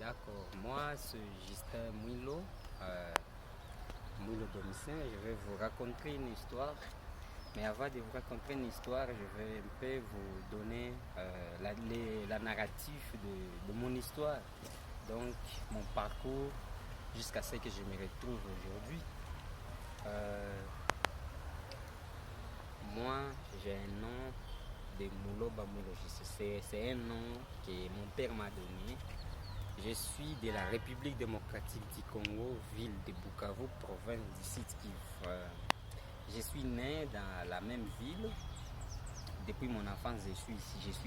D'accord. Moi, c'est Justin Mouilo, Mouilo Domitien. Je vais vous raconter une histoire. Mais avant de vous raconter une histoire, je vais un peu vous donner la narrative de mon histoire. Donc, mon parcours jusqu'à ce que je me retrouve aujourd'hui. Euh, Moi, j'ai un nom de Moulo Bamoulo. C'est un nom que mon père m'a donné. Je suis de la République démocratique du Congo, ville de Bukavu, province du Sud Kivu. Je suis né dans la même ville. Depuis mon enfance, je suis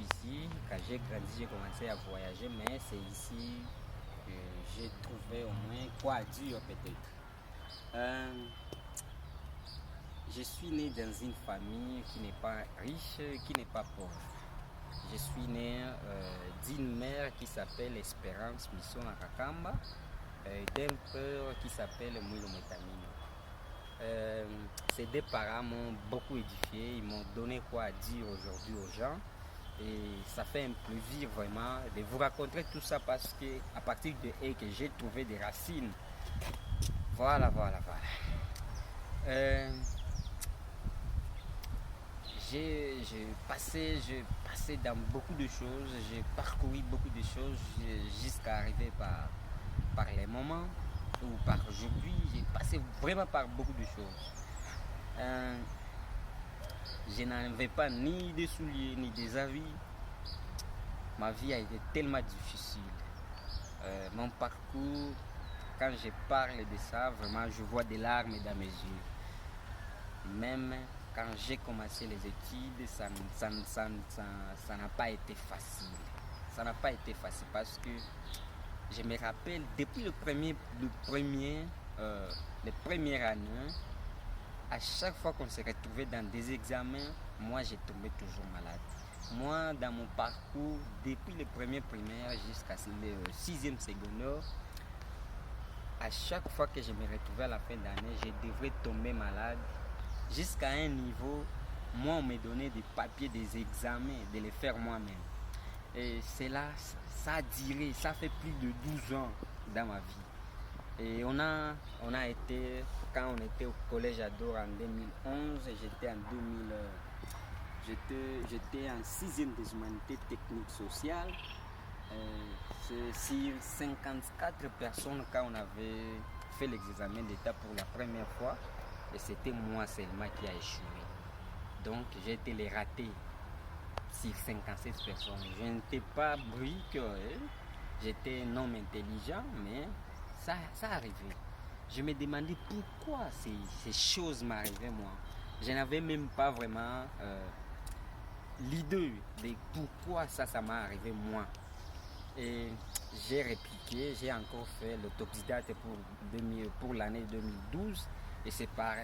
ici. Quand j'ai grandi, j'ai commencé à voyager, mais c'est ici que j'ai trouvé au moins quoi dire peut-être. Euh, je suis né dans une famille qui n'est pas riche, qui n'est pas pauvre. Je suis né d'une mère qui s'appelle Espérance Mission Akakamba et d'un père qui s'appelle Mouilo Metamino. Ces deux parents m'ont beaucoup édifié, ils m'ont donné quoi à dire aujourd'hui aux gens. Et ça fait un plaisir vraiment de vous raconter tout ça parce que à partir de eux que j'ai trouvé des racines. Voilà. J'ai passé dans beaucoup de choses, j'ai parcouru beaucoup de choses jusqu'à arriver par les moments ou par aujourd'hui. J'ai passé vraiment par beaucoup de choses. Euh, je n'avais pas ni des souliers ni des habits. Ma vie a été tellement difficile. Mon parcours, quand je parle de ça, vraiment je vois des larmes dans mes yeux. Même quand j'ai commencé les études, ça n'a pas été facile. Ça n'a pas été facile parce que je me rappelle depuis les premières années, à chaque fois qu'on se retrouvait dans des examens, moi j'ai tombé toujours malade. Moi, dans mon parcours, depuis le premier primaire jusqu'à le sixième secondaire, à chaque fois que je me retrouvais à la fin d'année, je devrais tomber malade jusqu'à un niveau, moi on me donnait des papiers, des examens, de les faire moi-même. Et c'est là, ça a duré, ça fait plus de 12 ans dans ma vie. Et on a été, quand on était au collège Ador en 2011, j'étais en 6e des humanités techniques sociales. Sur 54 personnes quand on avait fait l'examen d'État pour la première fois, et c'était moi seulement qui a échoué. Donc j'ai été les raté sur 57 personnes. Je n'étais pas brique, j'étais un homme intelligent, mais ça arrivait. Je me demandais pourquoi ces choses m'arrivaient moi. Je n'avais même pas vraiment l'idée de pourquoi ça m'est arrivé moi. Et j'ai répliqué, j'ai encore fait l'autodidacte pour l'année 2012. Et c'est par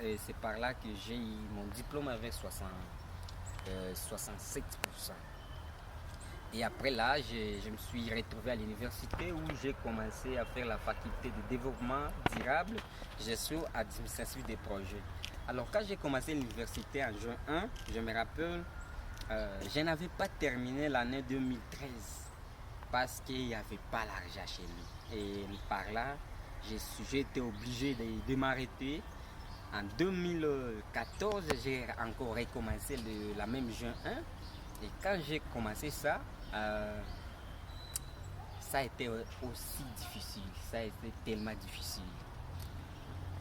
là que j'ai eu mon diplôme avec 67%. Et après là, je me suis retrouvé à l'université où j'ai commencé à faire la faculté de développement durable, gestion administrative des projets. Alors quand j'ai commencé l'université en juin 1, je me rappelle, je n'avais pas terminé l'année 2013 parce qu'il n'y avait pas l'argent chez nous. Et par là, j'ai été obligé de m'arrêter. En 2014, j'ai encore recommencé la même juin 1. Et quand j'ai commencé ça, ça a été aussi difficile. Ça a été tellement difficile.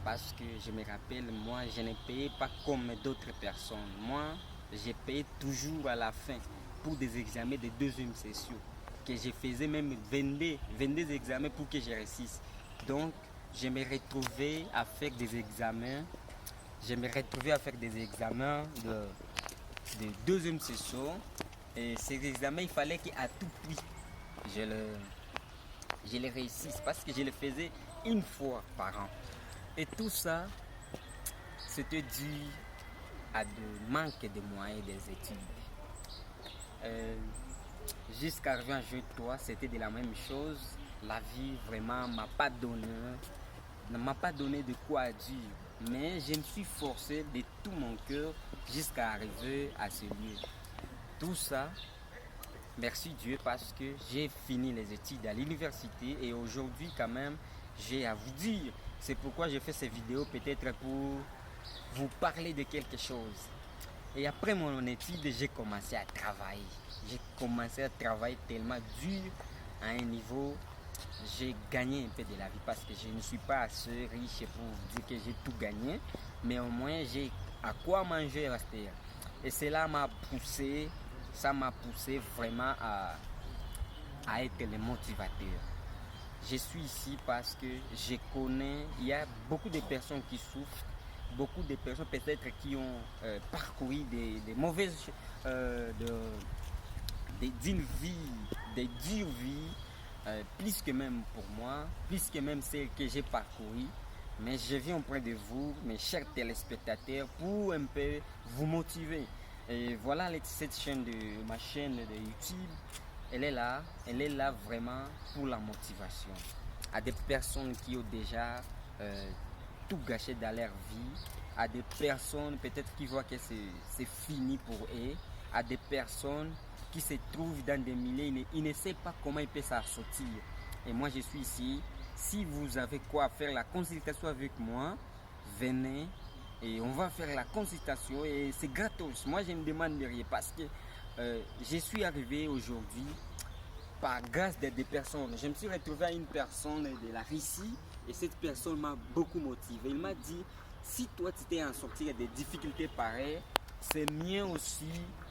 Parce que je me rappelle, moi, je ne payais pas comme d'autres personnes. Moi, j'ai payé toujours à la fin pour des examens de deuxième session. Que je faisais même 22 examens pour que je réussisse. Donc, je me retrouvais à faire des examens. De deuxième session. Et ces examens, il fallait qu'à tout prix, je les réussisse parce que je les faisais une fois par an. Et tout ça, c'était dû à de manque de moyens des études. Jusqu'à arriver en juin 3, c'était de la même chose. La vie vraiment m'a pas donné de quoi dire. Mais je me suis forcé de tout mon cœur jusqu'à arriver à ce lieu. Tout ça, merci Dieu parce que j'ai fini les études à l'université et aujourd'hui quand même j'ai à vous dire. C'est pourquoi je fais ces vidéos peut-être pour vous parler de quelque chose. Et après mon étude, j'ai commencé à travailler. J'ai commencé à travailler tellement dur à un niveau. J'ai gagné un peu de la vie parce que je ne suis pas assez riche pour vous dire que j'ai tout gagné. Mais au moins, j'ai à quoi manger et rester. Et cela m'a poussé, ça m'a poussé vraiment à être le motivateur. Je suis ici parce que je connais, il y a beaucoup de personnes qui souffrent, beaucoup de personnes peut-être qui ont parcouru des mauvaises, d'une vie, des dures vies, plus que même pour moi, plus que même celles que j'ai parcourues. Mais je viens auprès de vous, mes chers téléspectateurs, pour un peu vous motiver. Et voilà cette chaîne ma chaîne de YouTube, elle est là vraiment pour la motivation. À des personnes qui ont déjà tout gâché dans leur vie, à des personnes peut-être qui voient que c'est fini pour eux, à des personnes qui se trouvent dans des milieux, ils ne savent pas comment ils peuvent s'en sortir. Et moi je suis ici. Si vous avez quoi faire la consultation avec moi, venez et on va faire la consultation et c'est gratos. Moi je ne demande rien parce que je suis arrivé aujourd'hui par grâce des personnes. Je me suis retrouvé à une personne de la Russie et cette personne m'a beaucoup motivé. Il m'a dit, si toi tu t'es en sortir des difficultés pareilles, c'est mieux aussi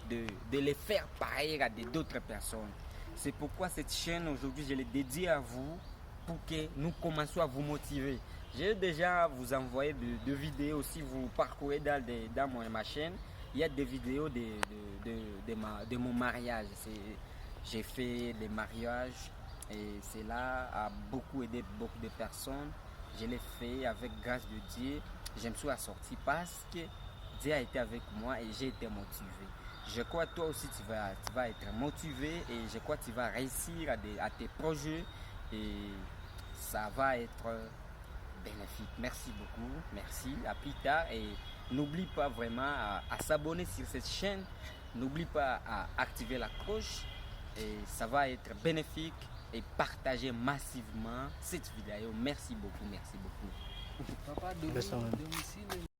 de les faire pareil à d'autres personnes. C'est pourquoi cette chaîne aujourd'hui, je l'ai dédiée à vous pour que nous commencions à vous motiver. J'ai déjà vous envoyé de vidéos si vous parcourez dans ma chaîne. Il y a des vidéos de mon mariage. J'ai fait des mariages et cela a beaucoup aidé beaucoup de personnes. Je l'ai fait avec grâce de Dieu. Je me suis assorti parce que Dieu a été avec moi et j'ai été motivé. Je crois que toi aussi tu vas être motivé et je crois que tu vas réussir à tes projets et ça va être bénéfique. Merci beaucoup, merci, à plus tard et n'oublie pas vraiment à s'abonner sur cette chaîne, n'oublie pas à activer la cloche et ça va être bénéfique et partager massivement cette vidéo. Merci beaucoup, merci beaucoup. Papa,